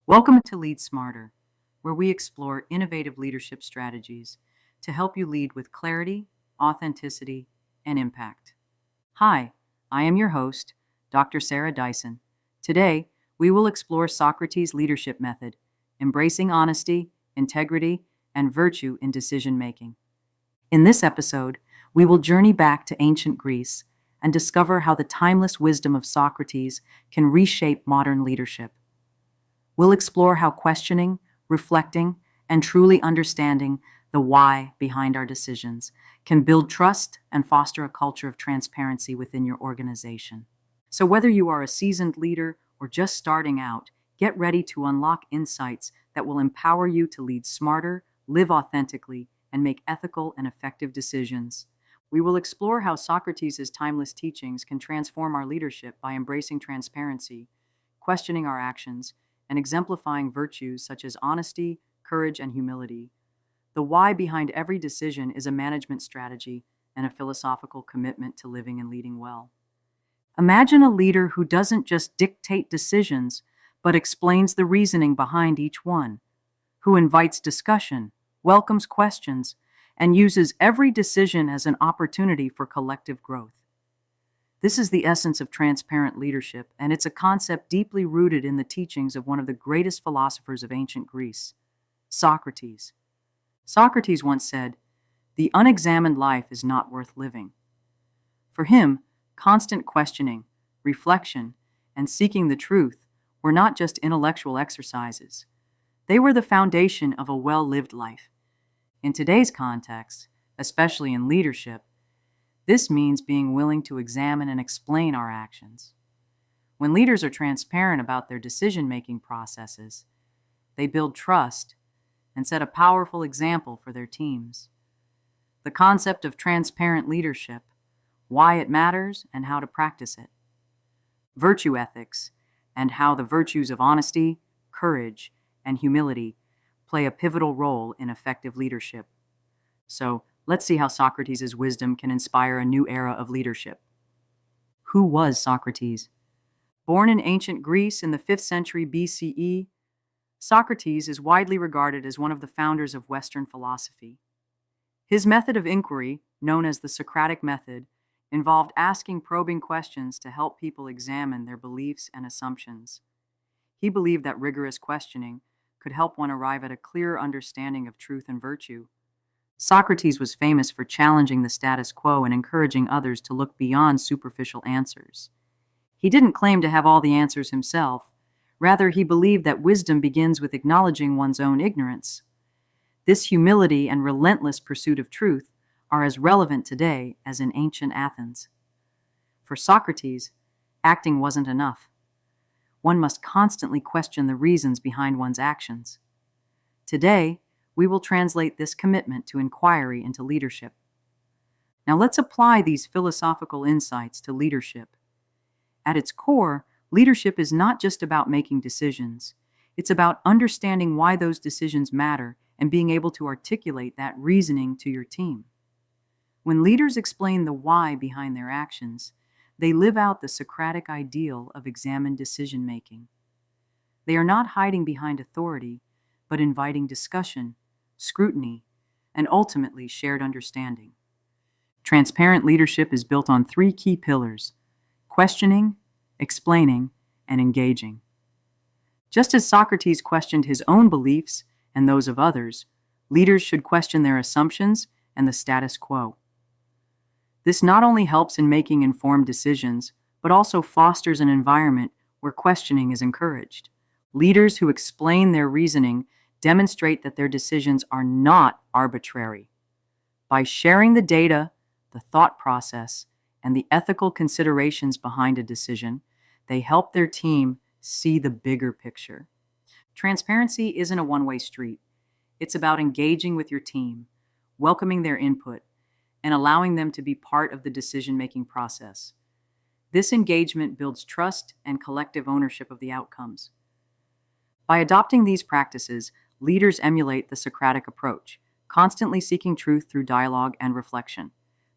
Welcome to Lead Smarter, where we explore innovative leadership strategies to help you lead with clarity, authenticity, and impact. Hi, I am your host, Dr. Sarah Dyson. Today, we will explore Socrates' leadership method, embracing honesty, integrity, and virtue in decision making. In this episode, we will journey back to ancient Greece and discover how the timeless wisdom of Socrates can reshape modern leadership. We'll explore how questioning, reflecting, and truly understanding the why behind our decisions can build trust and foster a culture of transparency within your organization. So, whether you are a seasoned leader or just starting out, get ready to unlock insights that will empower you to lead smarter, live authentically, and make ethical and effective decisions. We will explore how Socrates' timeless teachings can transform our leadership by embracing transparency, questioning our actions, and exemplifying virtues such as honesty, courage, and humility. The why behind every decision is a management strategy and a philosophical commitment to living and leading well. Imagine a leader who doesn't just dictate decisions, but explains the reasoning behind each one, who invites discussion, welcomes questions, and uses every decision as an opportunity for collective growth. This is the essence of transparent leadership, and it's a concept deeply rooted in the teachings of one of the greatest philosophers of ancient Greece, Socrates. Socrates once said, "The unexamined life is not worth living." For him, constant questioning, reflection, and seeking the truth were not just intellectual exercises. They were the foundation of a well-lived life. In today's context, especially in leadership, this means being willing to examine and explain our actions. When leaders are transparent about their decision-making processes, they build trust and set a powerful example for their teams. The concept of transparent leadership, why it matters and how to practice it. Virtue ethics, and how the virtues of honesty, courage, and humility play a pivotal role in effective leadership. So, let's see how Socrates' wisdom can inspire a new era of leadership. Who was Socrates? Born in ancient Greece in the 5th century BCE, Socrates is widely regarded as one of the founders of Western philosophy. His method of inquiry, known as the Socratic method, involved asking probing questions to help people examine their beliefs and assumptions. He believed that rigorous questioning could help one arrive at a clearer understanding of truth and virtue. Socrates was famous for challenging the status quo and encouraging others to look beyond superficial answers. He didn't claim to have all the answers himself. Rather, he believed that wisdom begins with acknowledging one's own ignorance. This humility and relentless pursuit of truth are as relevant today as in ancient Athens. For Socrates, acting wasn't enough. One must constantly question the reasons behind one's actions. Today, we will translate this commitment to inquiry into leadership. Now let's apply these philosophical insights to leadership. At its core, leadership is not just about making decisions. It's about understanding why those decisions matter and being able to articulate that reasoning to your team. When leaders explain the why behind their actions, they live out the Socratic ideal of examined decision-making. They are not hiding behind authority, but inviting discussion, scrutiny, and ultimately shared understanding. Transparent leadership is built on 3 key pillars: questioning, explaining, and engaging. Just as Socrates questioned his own beliefs and those of others, leaders should question their assumptions and the status quo. This not only helps in making informed decisions, but also fosters an environment where questioning is encouraged. Leaders who explain their reasoning demonstrate that their decisions are not arbitrary. By sharing the data, the thought process, and the ethical considerations behind a decision, they help their team see the bigger picture. Transparency isn't a one-way street. It's about engaging with your team, welcoming their input, and allowing them to be part of the decision-making process. This engagement builds trust and collective ownership of the outcomes. By adopting these practices, leaders emulate the Socratic approach, constantly seeking truth through dialogue and reflection.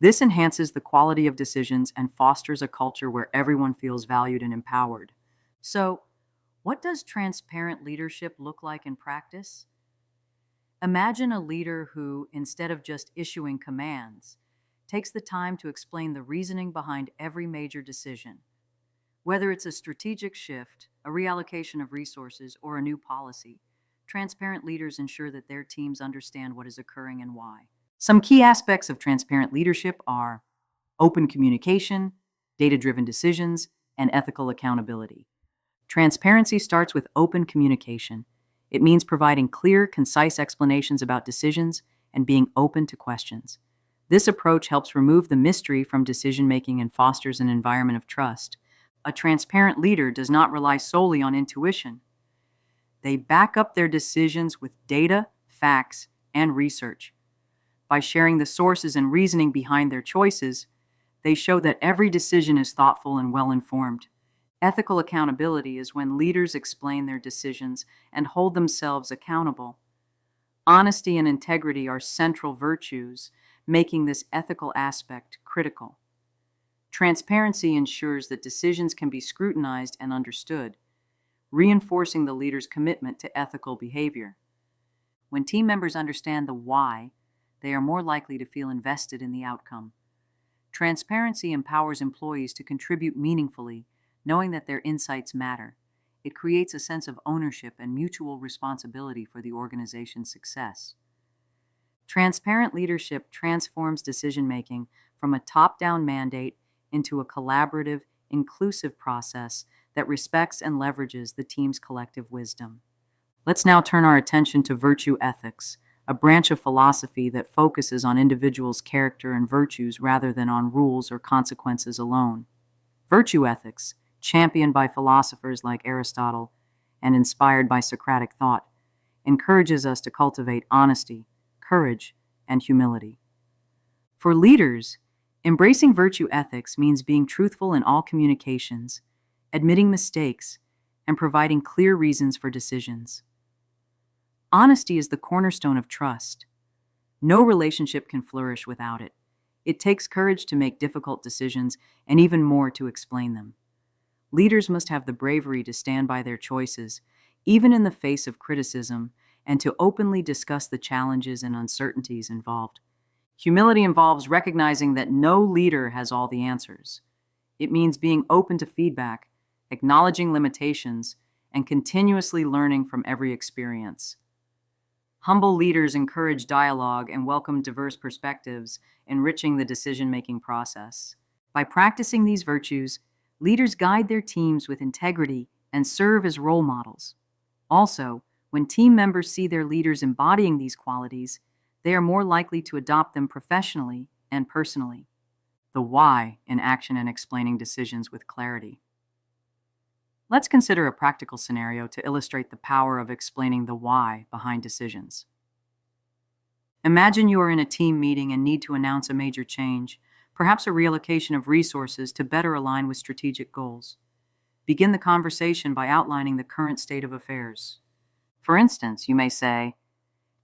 This enhances the quality of decisions and fosters a culture where everyone feels valued and empowered. So, What does transparent leadership look like in practice? Imagine a leader who, instead of just issuing commands, takes the time to explain the reasoning behind every major decision. Whether it's a strategic shift, a reallocation of resources, or a new policy, transparent leaders ensure that their teams understand what is occurring and why. Some key aspects of transparent leadership are open communication, data driven decisions, and ethical accountability. Transparency starts with open communication. It means providing clear, concise explanations about decisions and being open to questions. This approach helps remove the mystery from decision making and fosters an environment of trust. A transparent leader does not rely solely on intuition. They back up their decisions with data, facts, and research. By sharing the sources and reasoning behind their choices, they show that every decision is thoughtful and well informed. Ethical accountability is when leaders explain their decisions and hold themselves accountable. Honesty and integrity are central virtues, making this ethical aspect critical. Transparency ensures that decisions can be scrutinized and understood, reinforcing the leader's commitment to ethical behavior. When team members understand the why, they are more likely to feel invested in the outcome. Transparency empowers employees to contribute meaningfully, knowing that their insights matter. It creates a sense of ownership and mutual responsibility for the organization's success. Transparent leadership transforms decision-making from a top-down mandate into a collaborative, inclusive process that respects and leverages the team's collective wisdom. Let's now turn our attention to virtue ethics, a branch of philosophy that focuses on individuals' character and virtues rather than on rules or consequences alone. Virtue ethics, championed by philosophers like Aristotle and inspired by Socratic thought, encourages us to cultivate honesty, courage, and humility. For leaders, embracing virtue ethics means being truthful in all communications, admitting mistakes, and providing clear reasons for decisions. Honesty is the cornerstone of trust. No relationship can flourish without it. It takes courage to make difficult decisions and even more to explain them. Leaders must have the bravery to stand by their choices, even in the face of criticism, and to openly discuss the challenges and uncertainties involved. Humility involves recognizing that no leader has all the answers. It means being open to feedback, acknowledging limitations, and continuously learning from every experience. Humble leaders encourage dialogue and welcome diverse perspectives, enriching the decision-making process. By practicing these virtues, leaders guide their teams with integrity and serve as role models. Also, when team members see their leaders embodying these qualities, they are more likely to adopt them professionally and personally. The why in action and explaining decisions with clarity. Let's consider a practical scenario to illustrate the power of explaining the why behind decisions. Imagine you are in a team meeting and need to announce a major change, perhaps a reallocation of resources to better align with strategic goals. Begin the conversation by outlining the current state of affairs. For instance, you may say,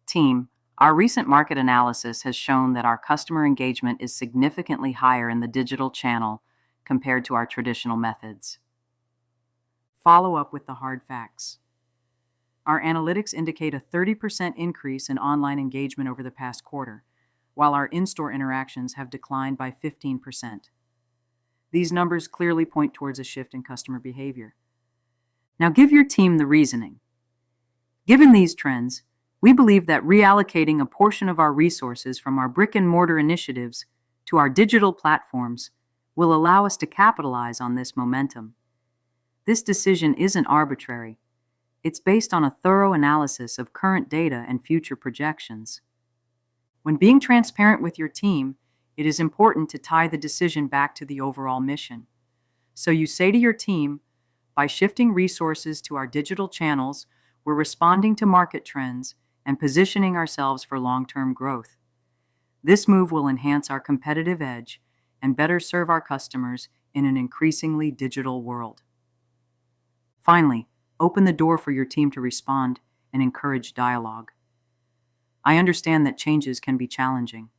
"Team, our recent market analysis has shown that our customer engagement is significantly higher in the digital channel compared to our traditional methods." Follow up with the hard facts. Our analytics indicate a 30% increase in online engagement over the past quarter, while our in-store interactions have declined by 15%. These numbers clearly point towards a shift in customer behavior. Now give your team the reasoning. Given these trends, we believe that reallocating a portion of our resources from our brick-and-mortar initiatives to our digital platforms will allow us to capitalize on this momentum. This decision isn't arbitrary. It's based on a thorough analysis of current data and future projections. When being transparent with your team, it is important to tie the decision back to the overall mission. So you say to your team, by shifting resources to our digital channels, we're responding to market trends and positioning ourselves for long-term growth. This move will enhance our competitive edge and better serve our customers in an increasingly digital world. Finally, open the door for your team to respond and encourage dialogue. I understand that changes can be challenging.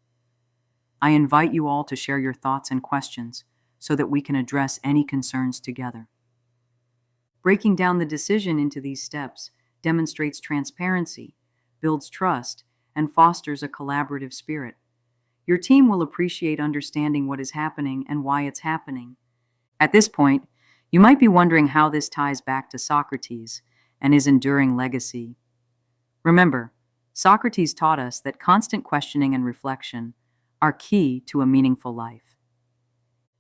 I invite you all to share your thoughts and questions so that we can address any concerns together. Breaking down the decision into these steps demonstrates transparency, builds trust, and fosters a collaborative spirit. Your team will appreciate understanding what is happening and why it's happening. At this point, you might be wondering how this ties back to Socrates and his enduring legacy. Remember, Socrates taught us that constant questioning and reflection are key to a meaningful life.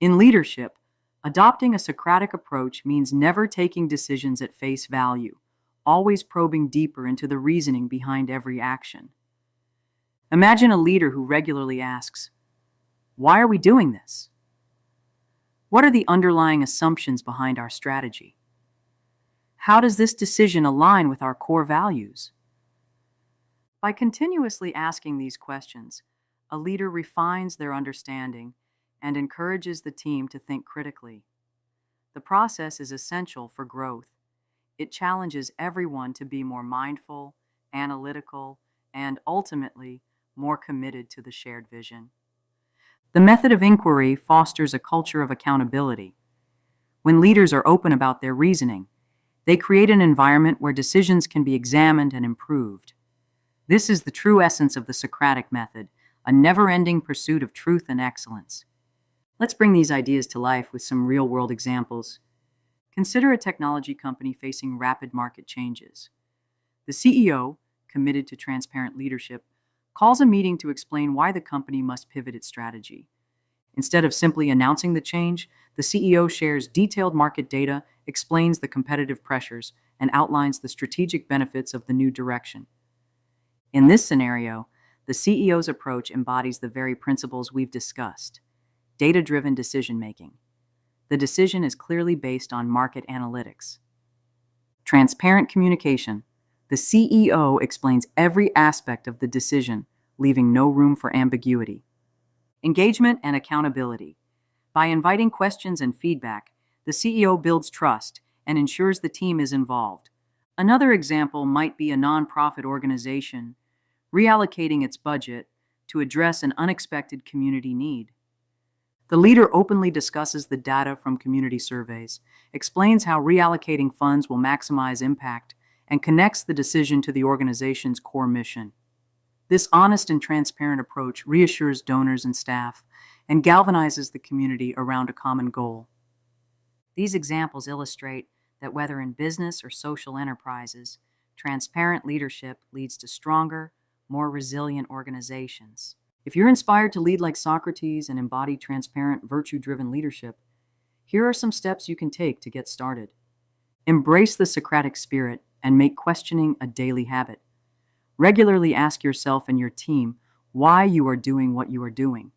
In leadership, adopting a Socratic approach means never taking decisions at face value, always probing deeper into the reasoning behind every action. Imagine a leader who regularly asks, "Why are we doing this? What are the underlying assumptions behind our strategy? How does this decision align with our core values?" By continuously asking these questions, a leader refines their understanding and encourages the team to think critically. The process is essential for growth. It challenges everyone to be more mindful, analytical, and ultimately more committed to the shared vision. The method of inquiry fosters a culture of accountability. When leaders are open about their reasoning, they create an environment where decisions can be examined and improved. This is the true essence of the Socratic method, a never-ending pursuit of truth and excellence. Let's bring these ideas to life with some real-world examples. Consider a technology company facing rapid market changes. The CEO, committed to transparent leadership, calls a meeting to explain why the company must pivot its strategy. Instead of simply announcing the change, the CEO shares detailed market data, explains the competitive pressures, and outlines the strategic benefits of the new direction. In this scenario, the CEO's approach embodies the very principles we've discussed: data-driven decision-making. The decision is clearly based on market analytics. Transparent communication. The CEO explains every aspect of the decision, leaving no room for ambiguity. Engagement and accountability. By inviting questions and feedback, the CEO builds trust and ensures the team is involved. Another example might be a nonprofit organization reallocating its budget to address an unexpected community need. The leader openly discusses the data from community surveys, explains how reallocating funds will maximize impact, and connects the decision to the organization's core mission. This honest and transparent approach reassures donors and staff and galvanizes the community around a common goal. These examples illustrate that whether in business or social enterprises, transparent leadership leads to stronger, more resilient organizations. If you're inspired to lead like Socrates and embody transparent, virtue-driven leadership, here are some steps you can take to get started. Embrace the Socratic spirit and make questioning a daily habit. Regularly ask yourself and your team why you are doing what you are doing.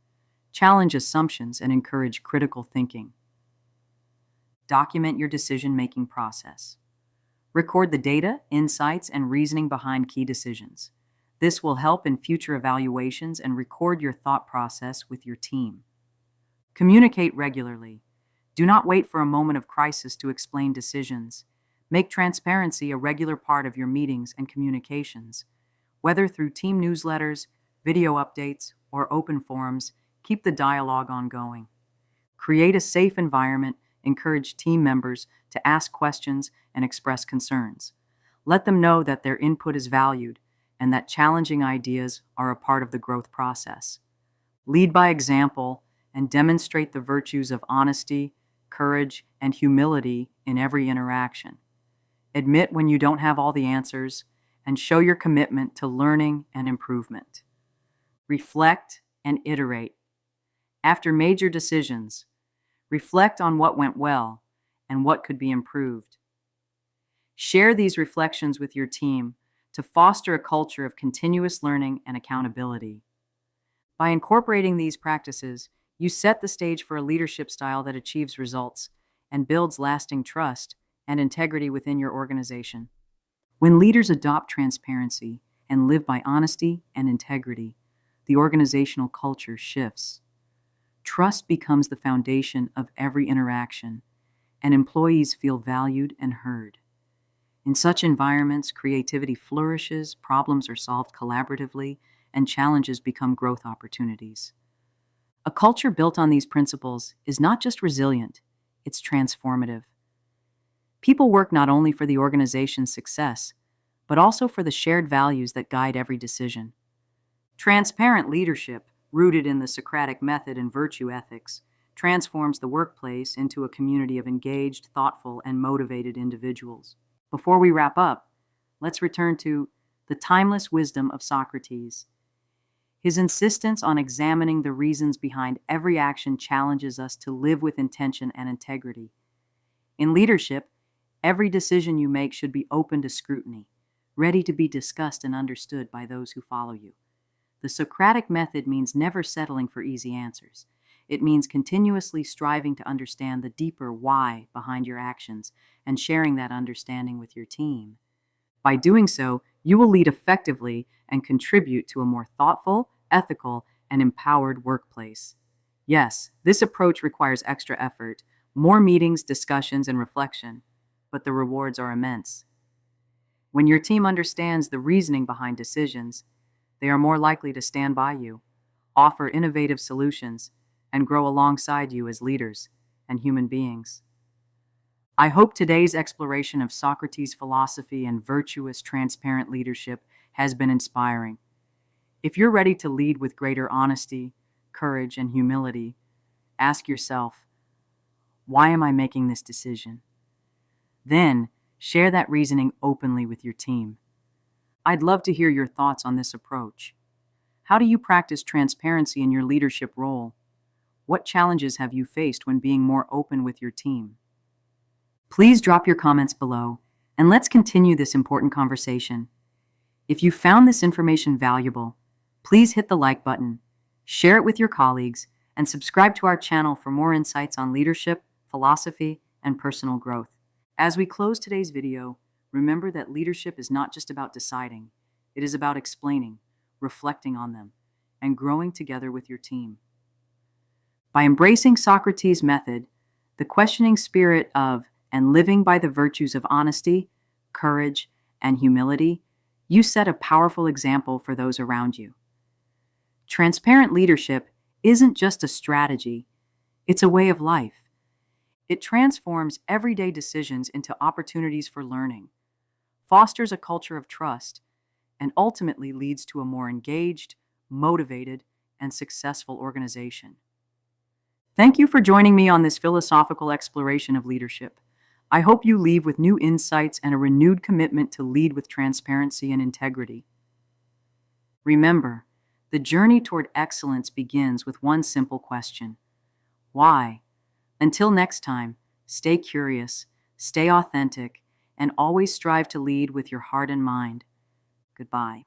Challenge assumptions and encourage critical thinking. Document your decision-making process. Record the data, insights, and reasoning behind key decisions. This will help in future evaluations and record your thought process with your team. Communicate regularly. Do not wait for a moment of crisis to explain decisions. Make transparency a regular part of your meetings and communications. Whether through team newsletters, video updates, or open forums, keep the dialogue ongoing. Create a safe environment. Encourage team members to ask questions and express concerns. Let them know that their input is valued and that challenging ideas are a part of the growth process. Lead by example and demonstrate the virtues of honesty, courage, and humility in every interaction. Admit when you don't have all the answers and show your commitment to learning and improvement. Reflect and iterate. After major decisions, reflect on what went well and what could be improved. Share these reflections with your team to foster a culture of continuous learning and accountability. By incorporating these practices, you set the stage for a leadership style that achieves results and builds lasting trust and integrity within your organization. When leaders adopt transparency and live by honesty and integrity, the organizational culture shifts. Trust becomes the foundation of every interaction, and employees feel valued and heard. In such environments, creativity flourishes, problems are solved collaboratively, and challenges become growth opportunities. A culture built on these principles is not just resilient, it's transformative. People work not only for the organization's success, but also for the shared values that guide every decision. Transparent leadership, rooted in the Socratic method and virtue ethics, transforms the workplace into a community of engaged, thoughtful, and motivated individuals. Before we wrap up, let's return to the timeless wisdom of Socrates. His insistence on examining the reasons behind every action challenges us to live with intention and integrity. In leadership, every decision you make should be open to scrutiny, ready to be discussed and understood by those who follow you. The Socratic method means never settling for easy answers. It means continuously striving to understand the deeper why behind your actions and sharing that understanding with your team. By doing so, you will lead effectively and contribute to a more thoughtful, ethical, and empowered workplace. Yes, this approach requires extra effort, more meetings, discussions, and reflection, but the rewards are immense. When your team understands the reasoning behind decisions, they are more likely to stand by you, offer innovative solutions, and grow alongside you as leaders and human beings. I hope today's exploration of Socrates' philosophy and virtuous, transparent leadership has been inspiring. If you're ready to lead with greater honesty, courage, and humility, ask yourself, why am I making this decision? Then, share that reasoning openly with your team. I'd love to hear your thoughts on this approach. How do you practice transparency in your leadership role? What challenges have you faced when being more open with your team? Please drop your comments below, and let's continue this important conversation. If you found this information valuable, please hit the like button, share it with your colleagues, and subscribe to our channel for more insights on leadership, philosophy, and personal growth. As we close today's video, remember that leadership is not just about deciding. It is about explaining, reflecting on them, and growing together with your team. By embracing Socrates' method, the questioning spirit of and living by the virtues of honesty, courage, and humility, you set a powerful example for those around you. Transparent leadership isn't just a strategy, it's a way of life. It transforms everyday decisions into opportunities for learning, fosters a culture of trust, and ultimately leads to a more engaged, motivated, and successful organization. Thank you for joining me on this philosophical exploration of leadership. I hope you leave with new insights and a renewed commitment to lead with transparency and integrity. Remember, the journey toward excellence begins with one simple question: why? Until next time, stay curious, stay authentic, and always strive to lead with your heart and mind. Goodbye.